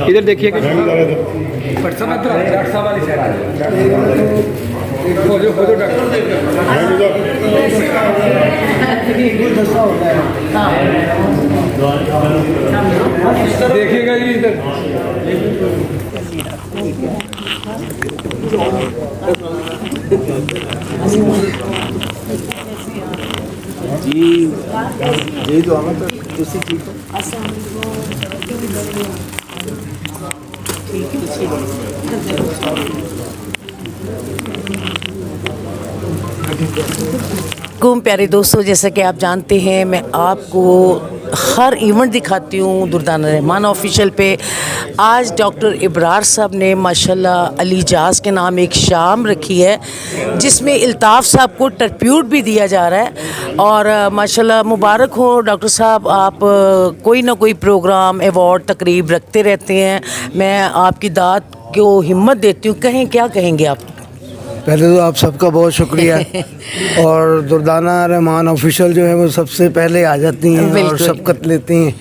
इधर देखिए देखिएगा जी इधर। जी तो हम तुसी ठीक हो। प्यारे दोस्तों, जैसा कि आप जानते हैं मैं आपको हर इवेंट दिखाती हूँ दुर्दाना रहमान ऑफिशियल पे। आज डॉक्टर इब्रार साहब ने माशाल्लाह अली जाज के नाम एक शाम रखी है जिसमें इल्ताफ़ साहब को ट्रिब्यूट भी दिया जा रहा है। और माशाल्लाह मुबारक हो डॉक्टर साहब, आप कोई ना कोई प्रोग्राम अवार्ड तकरीब रखते रहते हैं। मैं आपकी दाद को हिम्मत देती हूँ, कहें क्या कहेंगे आप? पहले तो आप सबका बहुत शुक्रिया और दुर्दाना रहमान ऑफिशियल जो है वो सबसे पहले आ जाती हैं और सबकत लेती हैं।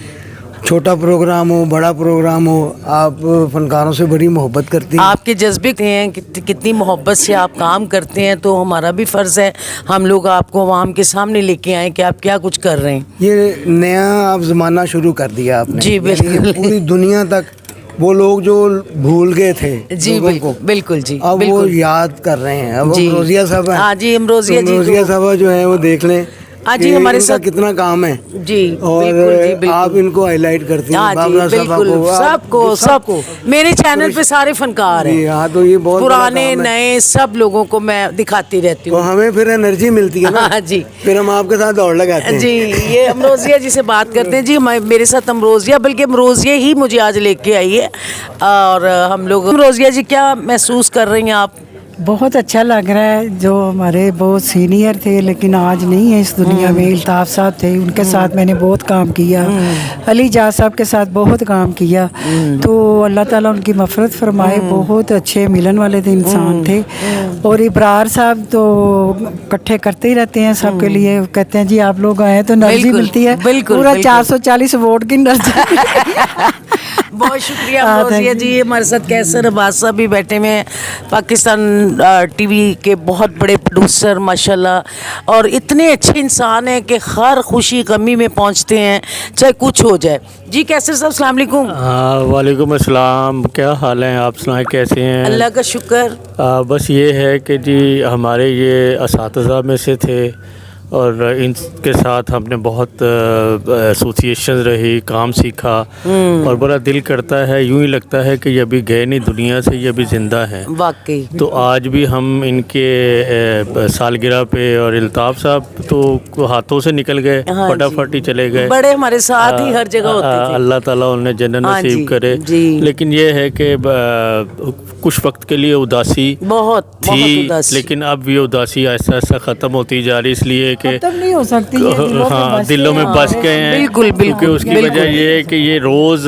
छोटा प्रोग्राम हो बड़ा प्रोग्राम हो, आप फनकारों से बड़ी मोहब्बत करती हैं। आपके जज्बे हैं कितनी मोहब्बत से आप काम करते हैं, तो हमारा भी फ़र्ज़ है हम लोग आपको आवाम के सामने लेके आएँ कि आप क्या कुछ कर रहे हैं। ये नया आप ज़माना शुरू कर दिया आपने। जी बिल्कुल। पूरी दुनिया तक वो लोग जो भूल गए थे जी बिल्कुल जी, अब वो याद कर रहे हैं। अब अमरोजिया साहब, हाँ जी अमरोजिया साहब जो है वो देख लें आज जी हमारे साथ कितना काम है जी। और बिल्कुल। आप इनको हाईलाइट करती हैं। बिल्कुल सबको मेरे चैनल पे सारे फनकार हैं। हाँ, तो ये बहुत पुराने नए सब लोगों को मैं दिखाती रहती हूँ। तो हमें फिर एनर्जी मिलती है ना। हाँ जी, फिर हम आपके साथ दौड़ लगाते हैं। जी ये अमरोजिया जी से बात करते हैं। जी मेरे साथ अमरोजिया, बल्कि अमरोजिया ही मुझे आज लेके आई है। और हम लोग, अमरोजिया जी क्या महसूस कर रही हैं आप? बहुत अच्छा लग रहा है। जो हमारे बहुत सीनियर थे लेकिन आज नहीं है इस दुनिया में, इल्ताफ़ साहब थे, उनके साथ मैंने बहुत काम किया। अली जाज साहब के साथ बहुत काम किया। तो अल्लाह ताला उनकी मफ़रत फरमाए। बहुत अच्छे मिलन वाले थे, इंसान थे। और इब्रार साहब तो इकट्ठे करते ही रहते हैं सबके लिए। कहते हैं जी आप लोग आए तो एनर्जी मिलती है। पूरा 440 वोट की एनर्जी। बहुत शुक्रिया अमरोजिया जी। हमारे साथ कैसर अब्बास साहब भी बैठे हुए हैं, पाकिस्तान टीवी के बहुत बड़े प्रोड्यूसर माशाल्लाह, और इतने अच्छे इंसान हैं कि हर खुशी गमी में पहुंचते हैं चाहे कुछ हो जाए। जी कैसर साहब अस्सलाम वालेकुम। वालेकुम अस्सलाम, क्या हाल है? आप सुनाएं कैसे हैं? अल्लाह का शुक्र। बस ये है कि जी हमारे ये असातिज़ा में से थे और इनके साथ हमने बहुत एसोसिएशन रही, काम सीखा और बड़ा दिल करता है, यूँ ही लगता है कि ये अभी गए नहीं दुनिया से, ये अभी ज़िंदा हैं वाकई। तो आज भी हम इनके सालगिरह पे, और इल्ताफ़ साहब तो हाथों से निकल गए, फटाफट ही चले गए। बड़े हमारे साथ ही हर जगह होते थे। अल्लाह ताला उन्हें जन्नत नसीब करे। लेकिन ये है कि कुछ वक्त के लिए उदासी बहुत थी, लेकिन अब ये उदासी ऐसा ऐसा ख़त्म होती जा रही, इसलिए कि नहीं हो सकती है। हाँ, दिलों में बस गए हैं। बिल्कुल क्योंकि उसकी वजह ये है कि ये रोज़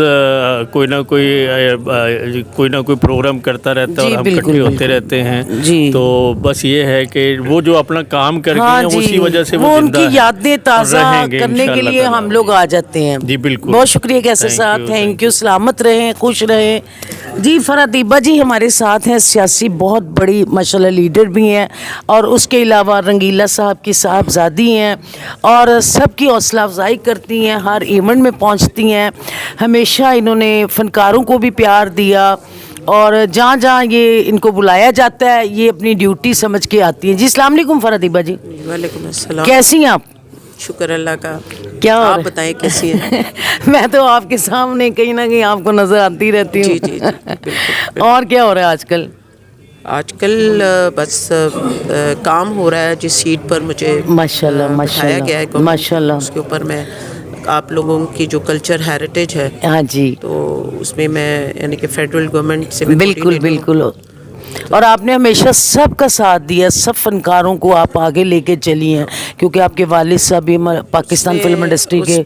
कोई ना कोई प्रोग्राम करता रहता है और हम इकट्ठे होते रहते हैं। तो बस ये है कि वो जो अपना काम कर गए हैं उसी वजह से वो उनकी यादें ताज़ा करने के लिए हम लोग आ जाते हैं। जी बिल्कुल, बहुत शुक्रिया कैसर साहब, थैंक यू। सलामत रहें, खुश रहें। जी फरादीबा जी हमारे साथ हैं, सियासी बहुत बड़ी माशाल्लाह लीडर भी हैं, और उसके अलावा रंगीला साहब की साहबजादी हैं और सबकी हौसला अफजाई करती हैं, हर इवेंट में पहुंचती हैं। हमेशा इन्होंने फ़नकारों को भी प्यार दिया और जहाँ जहाँ ये इनको बुलाया जाता है ये अपनी ड्यूटी समझ के आती हैं। जी अस्सलाम वालेकुम फरादीबा जी। वालेकुम अस्सलाम। कैसी हैं आप? शुक्र अल्लाह का। क्या आप बताएं कैसी है? मैं तो आपके सामने कहीं ना कहीं आपको नजर आती रहती हूँ। जी बिल्कुल। और क्या हो रहा है आजकल? आजकल बस काम हो रहा है जिस सीट पर मुझे माशाल्लाह बिठाया गया है माशाल्लाह, उसके ऊपर मैं आप लोगों की जो कल्चर हेरिटेज है, हाँ जी, तो उसमें मैं यानी कि फेडरल गवर्नमेंट से बिल्कुल और आपने हमेशा सबका साथ दिया, सब फनकारों को आप आगे लेके चली हैं, क्योंकि आपके वालिद साहब भी पाकिस्तान फिल्म इंडस्ट्री के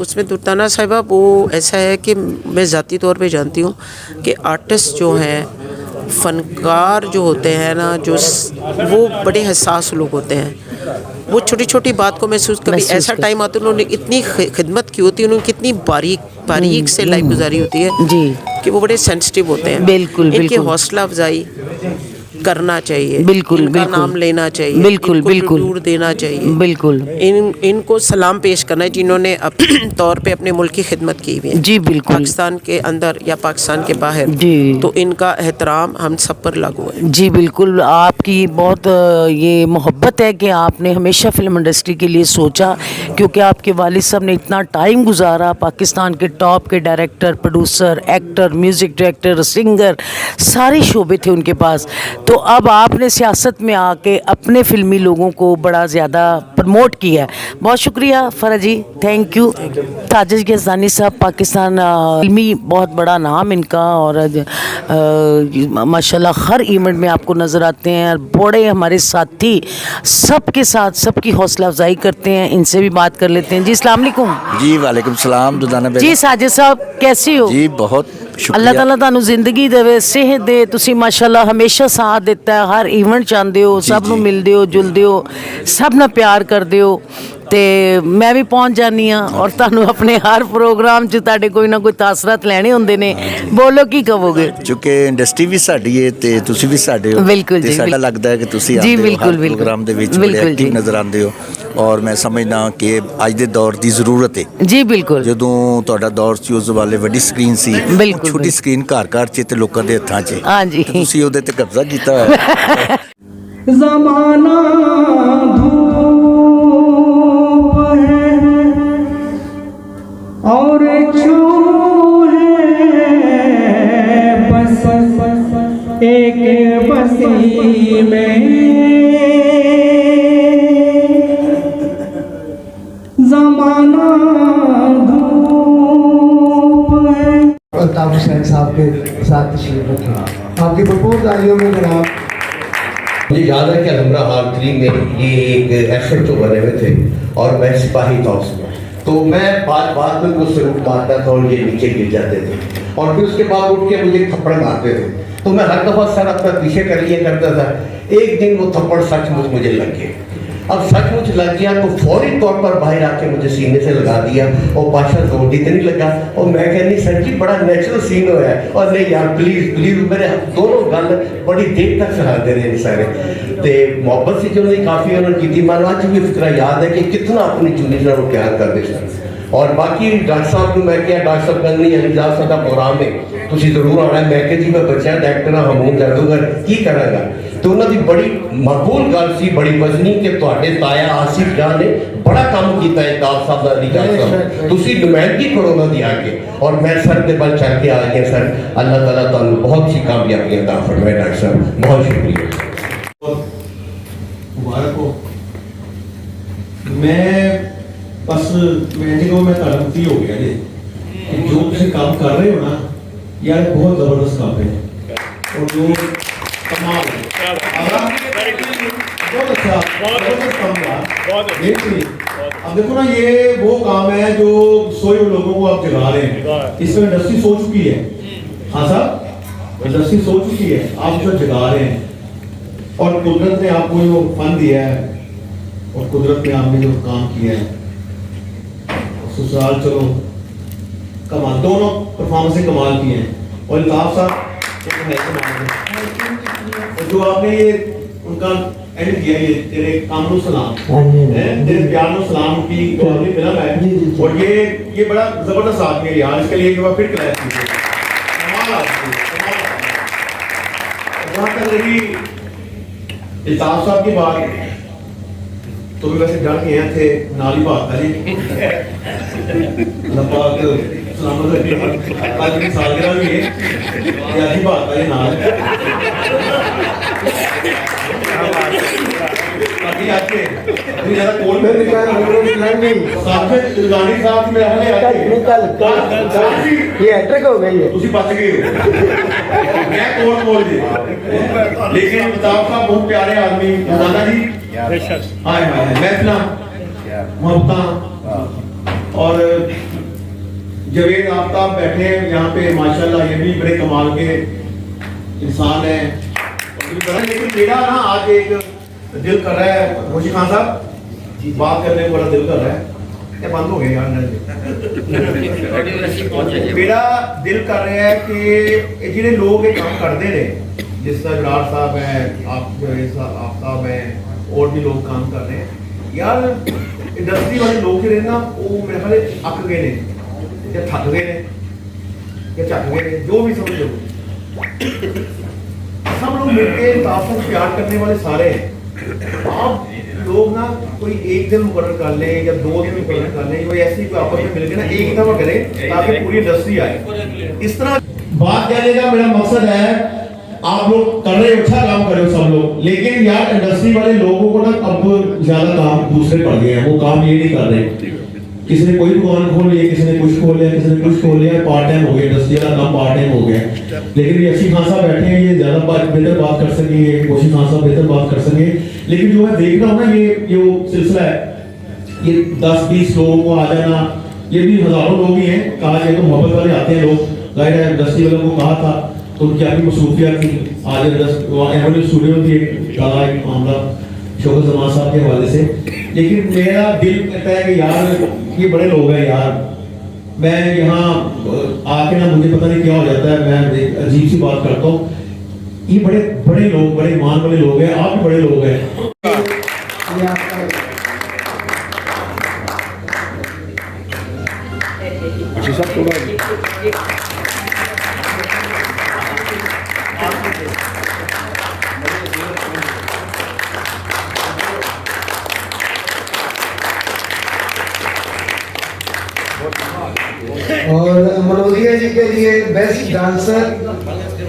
उसमें दुर्दाना साहिबा वो ऐसा है कि मैं ज़ाती तौर पे जानती हूँ कि आर्टिस्ट जो हैं, फनकार जो होते हैं ना, जो वो बड़े हसास लोग होते हैं। वो छोटी छोटी बात को महसूस, कभी महसूस ऐसा कर- टाइम आता है उन्होंने इतनी खिदमत की होती है, उन्होंने कितनी बारीक से लाइफ गुजारी होती है जी कि वो बड़े सेंसिटिव होते हैं। बिल्कुल, इनकी बिल्कुल। हौसला अफजाई करना चाहिए, बिल्कुल, इनका बिल्कुल। नाम लेना चाहिए, बिल्कुल, इनको बिल्कुल। ट्रिब्यूट देना चाहिए, बिल्कुल इनको सलाम पेश करना है जिन्होंने तौर पे अपने मुल्क की खिदमत की हुई है, जी बिल्कुल पाकिस्तान के अंदर या पाकिस्तान के बाहर। जी। तो इनका एहतराम हम सब पर लागू है। जी बिल्कुल, आपकी बहुत ये मोहब्बत है कि आपने हमेशा फिल्म इंडस्ट्री के लिए सोचा, क्योंकि आपके वालिद साहब ने इतना टाइम गुजारा, पाकिस्तान के टॉप के director, producer, actor, music director, singer, सारे शोबे थे उनके पास। तो अब आपने सियासत में आके अपने फिल्मी लोगों को बड़ा ज़्यादा प्रमोट किया है। बहुत शुक्रिया फ़रह जी, थैंक यू। ताजिद गज़दानी साहब, पाकिस्तान फिल्मी बहुत बड़ा नाम इनका, और माशाल्लाह हर इवेंट में आपको नज़र आते हैं, और बड़े हमारे साथी सबके साथ सबकी हौसला अफजाई करते हैं। इनसे भी बात कर लेते हैं। जी अस्सलाम वालेकुम। जी वालेकुम सलाम दुर्दाना बेगम। जी साजिद साहब कैसी हो? जी बहुत अल्लाह शुक्रिया। ताला ਤੁਹਾਨੂੰ ਜ਼ਿੰਦਗੀ ਦੇਵੇ, ਸਿਹਤ ਦੇ, ਤੁਸੀਂ ਮਾਸ਼ਾਅੱਲਾ ਹਮੇਸ਼ਾ ਸਾਥ ਦਿੱਤਾ ਹੈ, ਹਰ ਇਵੈਂਟ ਚਾਹੁੰਦੇ ਹੋ, ਸਭ ਨੂੰ ਮਿਲਦੇ ਹੋ, ਜੁਲਦੇ ਹੋ, ਸਭ ਨਾਲ ਪਿਆਰ ਕਰਦੇ ਹੋ, ਤੇ ਮੈਂ ਵੀ ਪਹੁੰਚ ਜਾਨੀ ਆ, ਔਰ ਤੁਹਾਨੂੰ ਆਪਣੇ ਹਰ ਪ੍ਰੋਗਰਾਮ 'ਚ ਤੁਹਾਡੇ ਕੋਈ ਨਾ ਕੋਈ ਤਾਸਰਾਤ ਲੈਣੇ ਹੁੰਦੇ ਨੇ। ਬੋਲੋ ਕੀ ਕਹੋਗੇ? ਚੁੱਕੇ ਇੰਡਸਟਰੀ ਵੀ ਸਾਡੀ ਹੈ ਤੇ ਤੁਸੀਂ ਵੀ ਸਾਡੇ ਹੋ। ਬਿਲਕੁਲ ਤੇ ਜੀ, ਸਾਡਾ ਬਿਲਕੁਲ। ਲੱਗਦਾ ਹੈ ਕਿ ਤੁਸੀਂ ਜੀ, ਆਉਂਦੇ ਹੋ ਬਿਲਕੁਲ, ਹਰ ਬਿਲਕੁਲ। ਪ੍ਰੋਗਰਾਮ ਦੇ ਵਿੱਚ ਬੜੇ ਬਿਲਕੁਲ ਐਕਟਿਵ ਜੀ। ਨਜ਼ਰ ਆਉਂਦੇ ਹੋ, ਔਰ ਮੈਂ ਸਮਝਦਾ ਕਿ ਅੱਜ ਦੇ ਦੌਰ ਦੀ ਜ਼ਰੂਰਤ ਹੈ। ਜੀ ਬਿਲਕੁਲ ਜਦੋਂ ਤੁਹਾਡਾ ਦੌਰ ਸੀ ਉਸ ਵਾਲੇ ਵੱਡੀ ਸਕਰੀਨ ਸੀ, ਬਿਲਕੁਲ, ਛੋਟੀ ਸਕਰੀਨ ਘਰ ਘਰ 'ਚ ਤੇ ਲੋਕਾਂ ਦੇ ਹੱਥਾਂ 'ਚ। ਹਾਂਜੀ। ਤੇ ਤੁਸੀਂ ਉਹਦੇ ਤੇ ਕਬਜ਼ਾ ਕੀਤਾ ਹੋਇਆ ਹੈ। जमाना धूप है और छू है बस एक बसी में, जमाना धूप है। अल्ताफ हुसैन साहब के साथ तशरीफ रखें। आपकी भरपूर तालियों में जनाब। मुझे याद है कि अलमरा हाल 3 में ये एक एफर्ट जो बने हुए थे, और मैं सिपाही था उसमें, तो मैं बात में कुछ सरूप मारता था और ये नीचे गिर जाते थे, और फिर उसके बाद उठ के मुझे थप्पड़ मारते थे। तो मैं हर दफ़ा सर अपना पीछे कर लिया करता था। एक दिन वो थप्पड़ सचमुच मुझे लग गए। अब सचमुच लग गया तो फौरी तौर पर बाहर आके मुझे सीने से लगा दिया, और पाशा जोर दी नहीं लगा, और मैं कहनी सर जी बड़ा नेचुरल सीन हो है, और नहीं यार प्लीज प्लीज, मेरे दोनों गल बड़ी देर तक सहाते रहे सारे। तो मोहब्बत से जो उन्होंने काफ़ी उन्होंने की, मानो अज भी फिक्रा याद है कि कितना अपनी चुनी जरा प्यार करते सर। और बाकी डॉक्टर साहब को मैं क्या, डॉक्टर साहब कहने नहीं अली साहब साडा प्रोग्राम है, तुसी जरूर आना है। मैं कहा जी मैं बच्चा डायरेक्टर हाँ, हमून जादूगर की करांगा। तो उन्होंने बड़ी मकबूल गल सी, बड़ी वजनी कि तुहाडे ताया आसिफ जान ने बड़ा काम किया है दाल साहब दा, अली साहब तुसी नुमाइंदगी करो उन्हों दी आके, और मैं सर के बल चढ़ के आ गया। सर अल्लाह ताला तुहानू बहुत सी कामयाबियां अता फरमाए। डॉक्टर साहब बहुत शुक्रिया। मुबारक हो। मैं बस मैं जो मैं तरफती हो गया जी कि जो तुम काम कर रहे हो ना यार, बहुत ज़बरदस्त काम है, और जो कमाल है, बहुत अच्छा, बहुत काम हुआ। अब देखो ना, ये वो काम है जो सोए हुए लोगों को आप जगा रहे हैं। इसमें इंडस्ट्री सो चुकी है। हाँ साहब, इंडस्ट्री सो चुकी है, आप जो जगा रहे हैं, और कुदरत ने आपको जो फन दिया है, और कुदरत ने आपने जो काम किया है, ससुराल चलो कमाल, दोनों परफॉर्मेंस कमाल की हैं। और अल्ताफ साहब और जो आपने ये उनका एंड किया, ये तेरे काम नो सलाम, तेरे प्यार नो सलाम की जो आपने फिल्म है, और ये बड़ा जबरदस्त आदमी है यार। इसके लिए एक बार फिर क्लैप कीजिए, कमाल आदमी, कमाल आदमी। वहाँ तक रही अल्ताफ साहब की बात, तो भी वैसे डर गए थे नाली बात है जी। लपाक सलामत रखे, आज की सालगिरह भी है, ये अच्छी बात है नाल। बाकी आपके अभी ज़्यादा कोल में निकाल साथ में दुर्गानी साहब में रहने आते ये हैट्रिक हो गई है। तुसी बच गए हो। मैं कोल बोल दी, लेकिन अल्ताफ साहब बहुत प्यारे आदमी, दादा जी हाय हाय महफिल मोहब्बत। और जवेद आफ्ताब बैठे हैं यहाँ पे, माशाल्लाह ये भी बड़े कमाल के इंसान है। लेकिन मेरा ना आज एक दिल कर रहा है, खुशी खान साहब बात करने को बड़ा दिल कर रहा है। ये बंद हो गया यार मेरा दिल कर रहा है कि जिन्हें लोग ये काम करते रहे, जिस तरह इब्रार साहब हैं, आप साहब हैं, और भी लोग काम कर रहे हैं यार, इंडस्ट्री वाले लोग जो ना वो मेरे ख्याल अक गए ने या थक गए ने या चक गए ने, जो भी समझ लो। सब लोग मिलके आपस में प्यार करने वाले सारे हैं। आप लोग ना कोई एक दिन मुकर्रर कर लें या 2 दिन मुकर्रर कर लें, कोई ऐसी कोई आपस में मिलकर ना एक दफा करें ताकि पूरी इंडस्ट्री आए। इस तरह बात कहने का मेरा मकसद है, आप लोग कर रहे हो, अच्छा काम कर रहे हो सब लोग, लेकिन यार इंडस्ट्री वाले लोगों को ना अब ज्यादा काम दूसरे पड़ गए हैं, वो काम ये नहीं कर रहे। किसी ने कोई दुकान खोल लिया, किसी ने कुछ खोल लिया, किसी ने कुछ खोल लिया, पार्ट टाइम हो गया, इंडस्ट्री वाला काम पार्ट टाइम हो गया। लेकिन ये अच्छी खासा बैठे हैं, ये ज्यादा बेहतर बात कर सकेंगे, कोशिश खासा बेहतर बात कर सकेंगे। लेकिन जो मैं देख रहा हूँ ना, ये जो सिलसिला है, ये 10-20 लोगों को आ जाना, ये भी हजारों लोग ही हैं। कहा जाए तो मोहब्बत वाले आते हैं लोग, जाहिर है इंडस्ट्री वालों को कहा था तो उनकी अपनी मसरूफियात थी। आज एमएलए स्टूडियो थी एक मामला शोकत जमान साहब के हवाले से। लेकिन मेरा दिल कहता है कि यार ये बड़े लोग हैं यार, मैं यहाँ आके ना मुझे पता नहीं क्या हो जाता है, मैं अजीब सी बात करता हूँ। ये बड़े बड़े लोग, बड़े ईमान वाले लोग हैं, आप भी बड़े लोग हैं। और मनोजिया जी के लिए बेस्ट डांसर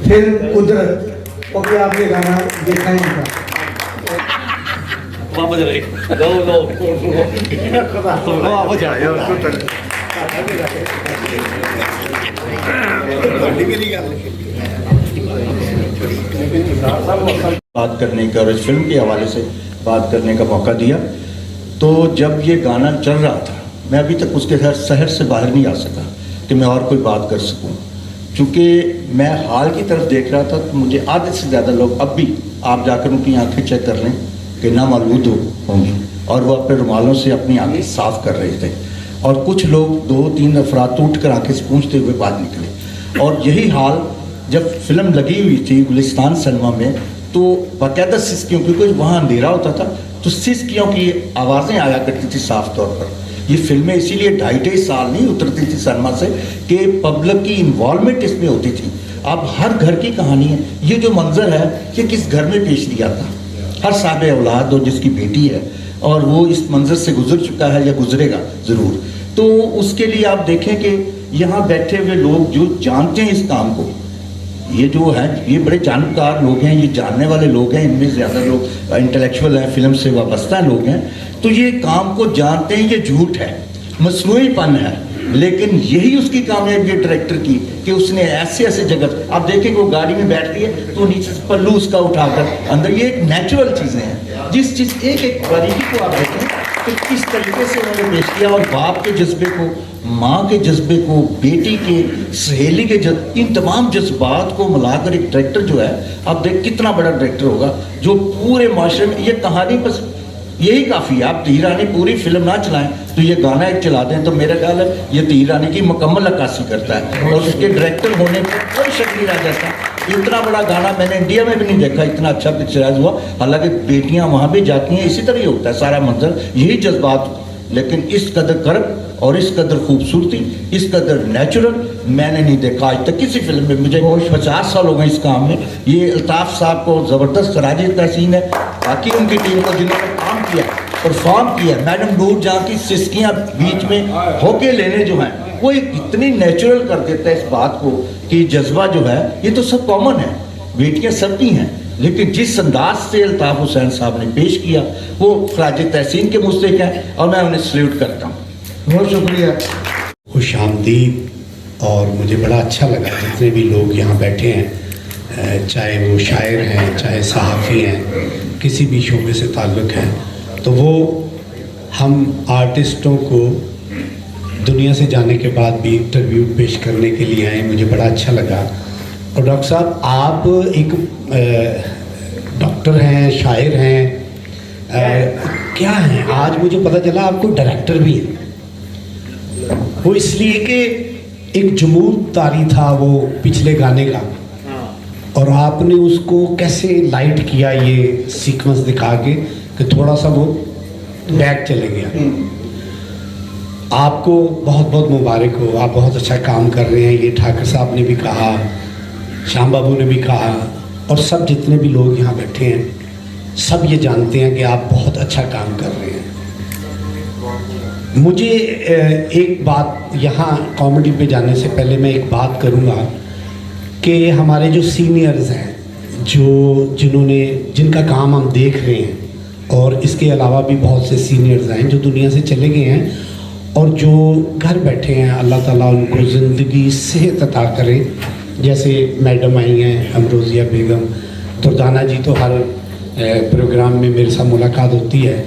फिल्म कुदरत, ओके आप ये गाना देखा है इनका। बात करने का और इस फिल्म के हवाले से बात करने का मौका दिया। तो जब ये गाना चल रहा था, मैं अभी तक उसके शहर से बाहर नहीं आ सका कि मैं और कोई बात कर सकूं, क्योंकि मैं हाल की तरफ देख रहा था तो मुझे आधे से ज़्यादा लोग अब भी, आप जाकर उनकी आंखें चेक कर लें कि नामालूद होंगी, और वो अपने रुमालों से अपनी आंखें साफ कर रहे थे। और कुछ लोग 2-3 अफराद टूट कर आंखें से पूछते हुए बाहर निकले। और यही हाल जब फिल्म लगी हुई थी गुलिस्तान सिनेमा में, तो बाकायदा सिसकियों, क्योंकि वहाँ अंधेरा होता था तो सिसकियों की आवाज़ें आया करती थी साफ तौर पर। ये फिल्में इसीलिए 2.5 साल नहीं उतरती थी सिनेमा से कि पब्लिक की इन्वॉल्वमेंट इसमें होती थी। अब हर घर की कहानी है, ये जो मंजर है ये किस घर में पेश किया था। हर साहब औलाद हो जिसकी बेटी है और वो इस मंजर से गुजर चुका है या गुजरेगा ज़रूर, तो उसके लिए आप देखें कि यहाँ बैठे हुए लोग जो जानते हैं इस काम को, ये जो है ये बड़े जानकार लोग हैं, ये जानने वाले लोग हैं, इनमें ज़्यादा लोग इंटेलेक्चुअल हैं, फिल्म से वाबस्ता लोग हैं, तो ये काम को जानते हैं। ये झूठ है, मसनूईपन है, लेकिन यही उसकी कामयाबी है डायरेक्टर की कि उसने ऐसे ऐसे जगह, आप देखेंगे वो गाड़ी में बैठती है तो नीचे से पल्लू उसका उठाकर अंदर, ये एक नेचुरल चीज़ें हैं। जिस चीज़ एक एक बारीकी को आप देखें कि किस तरीके से उन्होंने पेश किया, और बाप के जज्बे को, माँ के जज्बे को, बेटी के, सहेली के इन तमाम जज्बात को मिलाकर एक डायरेक्टर जो है, आप देख कितना बड़ा डायरेक्टर होगा जो पूरे माशरे में ये कहानी बस यही काफ़ी है। आप तीर रानी पूरी फिल्म ना चलाएं तो ये गाना एक चला दें तो मेरा ख्याल है ये तीर रानी की मुकम्मल अक्कासी करता है, और उसके डायरेक्टर होने पर कोई शक नहीं रह जाता। इतना बड़ा गाना मैंने इंडिया में भी नहीं देखा, इतना अच्छा पिक्चराइज हुआ। हालांकि बेटियां वहाँ भी जाती हैं, इसी तरह ही होता है सारा मंजर, यही जज्बात, लेकिन इस कदर कर्ब और इस कदर खूबसूरती, इस कदर नेचुरल मैंने नहीं देखा आज तक किसी फिल्म में। मुझे 50 साल हो गए इस काम में। ये अल्ताफ़ साहब को ज़बरदस्त खराज तहसीन है, बाकी उनकी टीम को जिन्होंने काम किया, परफॉर्म किया। मैडम नूर जहाँ की सिसकियाँ बीच में होके लेने जो हैं, वो इतनी नेचुरल कर देता है इस बात को कि जज्बा जो है ये तो सब कॉमन है, बेटियाँ सबकी हैं, लेकिन जिस अंदाज से अल्ताफ़ हुसैन साहब ने पेश किया वो खराज तहसीन के मुस्तहिक़ है, और मैं उन्हें सल्यूट करता हूँ। बहुत शुक्रिया। खुश आमदीद। और मुझे बड़ा अच्छा लगा जितने भी लोग यहाँ बैठे हैं, चाहे वो शायर हैं, चाहे सहाफ़ी हैं, किसी भी शोबे से ताल्लुक़ हैं, तो वो हम आर्टिस्टों को दुनिया से जाने के बाद भी इंटरव्यू पेश करने के लिए आए। मुझे बड़ा अच्छा लगा। और डॉक्टर साहब, आप एक डॉक्टर हैं, शायर हैं, क्या हैं, आज मुझे पता चला आपको डायरेक्टर भी है। वो इसलिए कि एक जमूद तारी था वो पिछले गाने का, और आपने उसको कैसे लाइट किया ये सीक्वेंस दिखा के कि थोड़ा सा वो बैक चले गया। आपको बहुत बहुत मुबारक हो, आप बहुत अच्छा काम कर रहे हैं। ये ठाकर साहब ने भी कहा, श्याम बाबू ने भी कहा, और सब जितने भी लोग यहाँ बैठे हैं सब ये जानते हैं कि आप बहुत अच्छा काम कर रहे हैं। मुझे एक बात यहाँ कॉमेडी पे जाने से पहले मैं एक बात करूँगा कि हमारे जो सीनियर्स हैं, जिनका काम हम देख रहे हैं, और इसके अलावा भी बहुत से सीनियर्स हैं जो दुनिया से चले गए हैं, और जो घर बैठे हैं, अल्लाह ताला उनको ज़िंदगी सेहत अता करे। जैसे मैडम आई हैं अमरोज़िया बेगम, दुर्दाना जी तो हर प्रोग्राम में मेरे साथ मुलाकात होती है।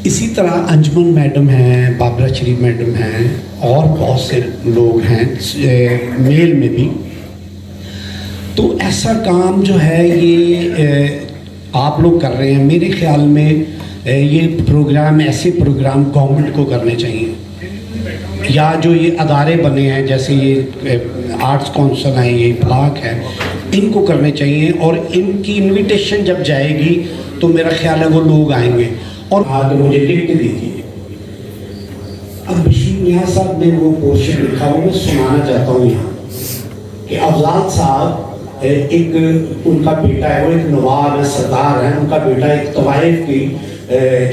इसी तरह अंजुमन मैडम हैं, बाबरा शरीफ मैडम हैं, और बहुत से लोग हैं मेल में भी। तो ऐसा काम जो है ये आप लोग कर रहे हैं। मेरे ख्याल में ये प्रोग्राम, ऐसे प्रोग्राम गवर्नमेंट को करने चाहिए, या जो ये अदारे बने हैं जैसे ये आर्ट्स काउंसिल हैं, ये ब्लॉक है, इनको करने चाहिए। और इनकी इनविटेशन जब जाएगी तो मेरा ख्याल है वो लोग आएंगे। और आगे मुझे लिख के दीजिए। अब बशीर मियाँ साहब ने वो पोर्शन लिखा हुआ, मैं सुनाना चाहता हूँ यहाँ कि अफजाल साहब एक उनका बेटा है, वो एक नवाब है, सरदार है, उनका बेटा एक तवाइफ की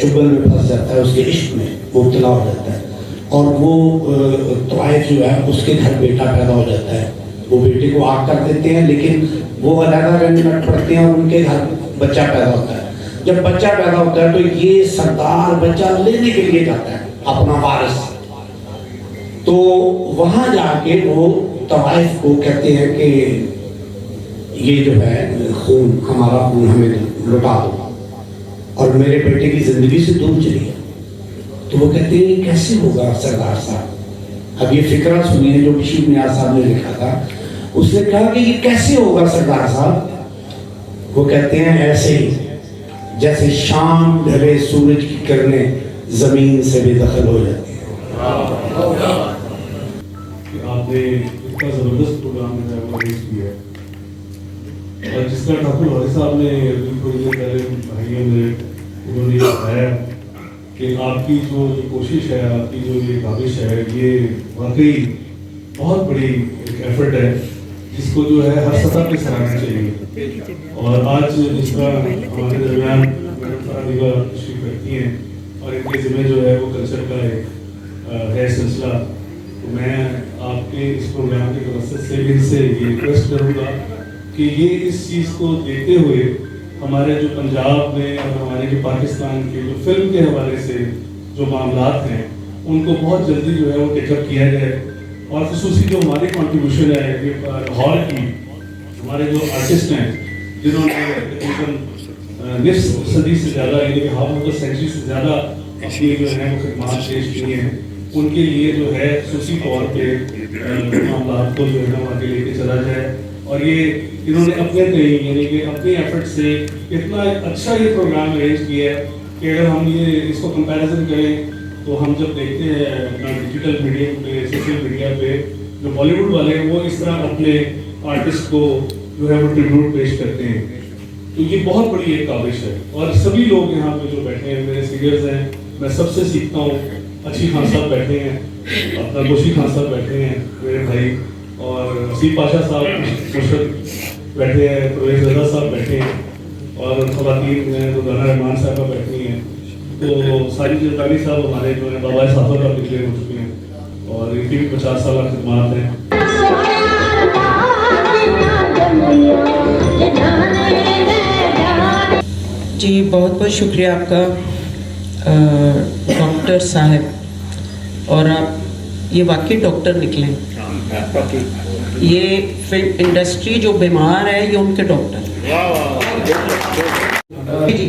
चुगल में फंस जाता है, उसके इश्क में मुब्तला हो जाता है, और वो तवाइफ जो है उसके घर बेटा पैदा हो जाता है। वो बेटे को आग कर देते हैं, लेकिन वो अलग रहने लग पड़ते हैं, और उनके घर बच्चा पैदा होता है। जब बच्चा पैदा होता है तो ये सरदार बच्चा लेने के लिए जाता है अपना वारिस। तो वहाँ जाके वो तवाइफ को कहते हैं कि ये जो है खून, हमारा खून हमें लुटा दो, और मेरे बेटे की ज़िंदगी से दूर चलिए। तो वो कहते हैं कैसे होगा सरदार साहब। अब ये फिक्रा सुनिए जो बशीर मियाँ साहब ने लिखा था। उसने कहा कि ये कैसे होगा सरदार साहब। वो कहते हैं ऐसे ही जैसे शाम ढले सूरज की किरणें जमीन से बेदखल हो जाती है। आपने इतना ज़बरदस्त प्रोग्राम है वो अरेंज किया है, और जिसका ठाकुर वाले साहब ने थोड़ी देर पहले भाइयों ने उन्होंने बताया कि आपकी जो कोशिश है, आपकी जो ये काविश है, ये वाकई बहुत बड़ी एक एफर्ट है जिसको जो है हर सतह पे सराहना चाहिए। और आज जिस तरह हमारे दरमियान तशरीफ रखती हैं और इनके ज़िम्मे जो है वो कल्चर का एक है सिलसिला, तो मैं आपके इस प्रोग्राम के मकसद से भी इनसे ये रिक्वेस्ट करूँगा कि ये इस चीज़ को देखते हुए हमारे जो पंजाब में और हमारे जो पाकिस्तान के जो फिल्म के हवाले से जो मामलात हैं उनको बहुत जल्दी जो है वो टेकअप किया जाए। और ख़ुसूसी जो हमारी कंट्रीब्यूशन है कि लाहौर की हमारे जो आर्टिस्ट हैं जिन्होंने तकरीबन निस्फ सदी से ज़्यादा, यानी हाफ ऑफ द सेंचुरी से ज़्यादा अपनी जो है वो खिदमात पेश की हैं, उनके लिए जो है ख़ुसूसी तौर पर मामलात को जो है वहाँ के लेके चला जाए। और ये इन्होंने अपने कहीं यानी कि अपनी एफर्ट से इतना अच्छा ये प्रोग्राम अरेंज किया है कि अगर हम ये इसको कंपैरिजन करें तो हम जब देखते हैं अपना डिजिटल मीडिया पे, सोशल मीडिया पे, जो बॉलीवुड वाले हैं वो इस तरह अपने आर्टिस्ट को जो है वो ट्रिब्यूट पेश करते हैं, तो ये बहुत बड़ी एक काविश है। और सभी लोग यहाँ पे जो बैठे हैं मेरे सीनियर्स हैं, मैं सबसे सीखता हूँ। अच्छी खान साहब बैठे हैं, अपना गोशी खान साहब बैठे हैं मेरे भाई, और हसीब पाशा साहब मुर्शद बैठे हैं, परवेज रजा साहब बैठे हैं, और खवातीन हैं तो दाना रहमान साहबा बैठी हैं। तो सारी जरदारी साहब हमारे जो है बाबा साहब का पिछले हो चुके हैं और इनकी भी 50 साल खिदमात हैं। जी बहुत बहुत शुक्रिया आपका डॉक्टर साहब, और आप ये वाकई डॉक्टर निकले। ये फिल्म इंडस्ट्री जो बीमार है ये उनके डॉक्टर जी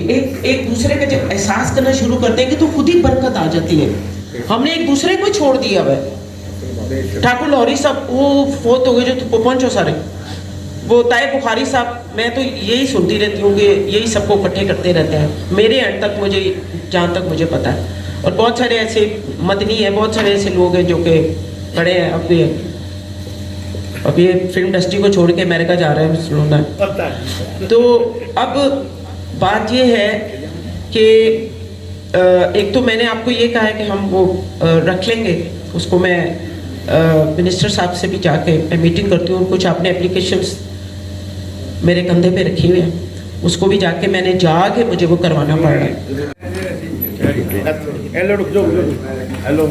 एक दूसरे का जब एहसास करना शुरू कर देंगे तो खुद ही बरकत आ जाती है। हमने एक दूसरे को छोड़ दिया है। ठाकुर लाहौरी साहब वो फोत हो गए जो पहुंचो सारे, वो ताए बुखारी साहब मैं तो यही सुनती रहती हूँ कि यही सबको इकट्ठे करते रहते हैं, मेरे एंड तक मुझे, जहाँ तक मुझे पता है। और बहुत सारे ऐसे मदनी है, बहुत सारे ऐसे लोग हैं जो कि बड़े हैं। अब ये फिल्म इंडस्ट्री को छोड़ के अमेरिका जा रहे हैं सुनना। तो अब बात ये है कि एक तो मैंने आपको ये कहा है कि हम वो रख लेंगे, उसको मैं मिनिस्टर साहब से भी जाके मैं मीटिंग करती हूँ। कुछ आपने एप्लीकेशंस मेरे कंधे पे रखी हुई है, उसको भी जाके मैंने जाके मुझे वो करवाना पड़ रहा है। हेलो